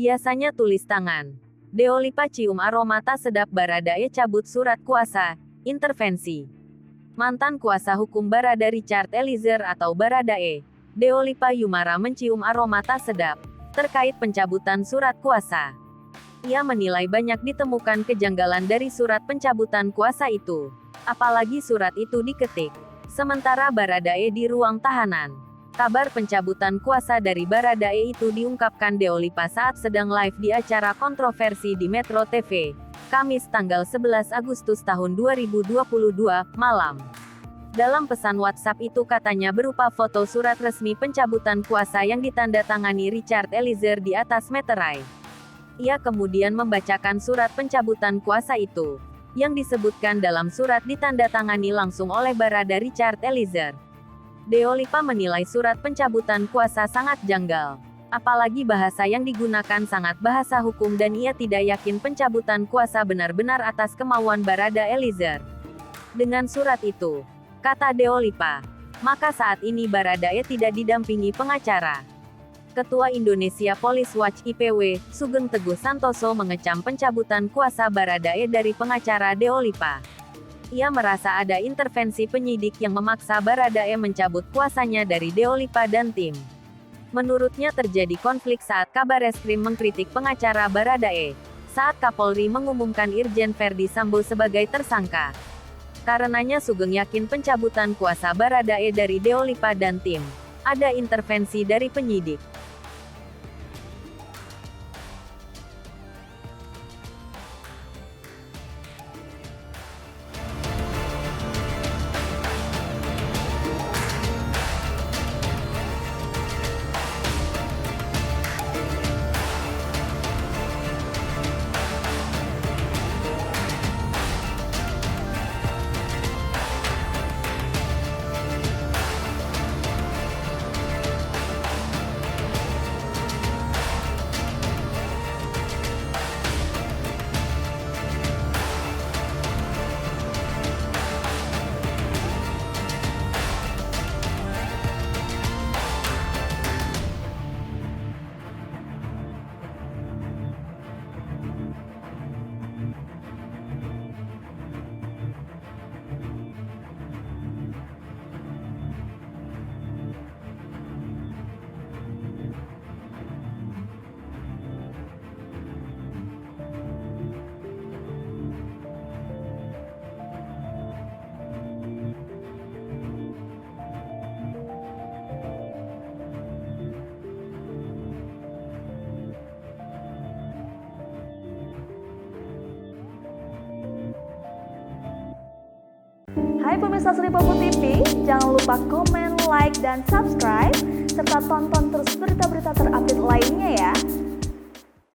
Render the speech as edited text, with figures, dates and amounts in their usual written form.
Biasanya tulis tangan. Dua Lipa cium aroma tak sedap Baradae cabut surat kuasa, intervensi. Mantan kuasa hukum Barada Richard Eliezer atau Baradae, Dua Lipa Yumara mencium aroma tak sedap terkait pencabutan surat kuasa. Ia menilai banyak ditemukan kejanggalan dari surat pencabutan kuasa itu. Apalagi surat itu diketik sementara Baradae di ruang tahanan. Kabar pencabutan kuasa dari Baradae itu diungkapkan Dua Lipa saat sedang live di acara kontroversi di Metro TV, Kamis tanggal 11 Agustus tahun 2022, malam. Dalam pesan WhatsApp itu katanya berupa foto surat resmi pencabutan kuasa yang ditandatangani Richard Eliezer di atas meterai. Ia kemudian membacakan surat pencabutan kuasa itu, yang disebutkan dalam surat ditandatangani langsung oleh Barada Richard Eliezer. Dua Lipa menilai surat pencabutan kuasa sangat janggal. Apalagi bahasa yang digunakan sangat bahasa hukum dan ia tidak yakin pencabutan kuasa benar-benar atas kemauan Barada Eliezer. Dengan surat itu, kata Dua Lipa, maka saat ini Baradae tidak didampingi pengacara. Ketua Indonesia Police Watch IPW, Sugeng Teguh Santoso mengecam pencabutan kuasa Baradae dari pengacara Dua Lipa. Ia merasa ada intervensi penyidik yang memaksa Baradae mencabut kuasanya dari Dua Lipa dan tim. Menurutnya terjadi konflik saat Kabareskrim mengkritik pengacara Baradae, saat Kapolri mengumumkan Irjen Verdi Sambo sebagai tersangka. Karenanya Sugeng yakin pencabutan kuasa Baradae dari Dua Lipa dan tim, ada intervensi dari penyidik. Hai pemirsa Sri Popo TV, jangan lupa komen, like, dan subscribe, serta tonton terus berita-berita terupdate lainnya ya.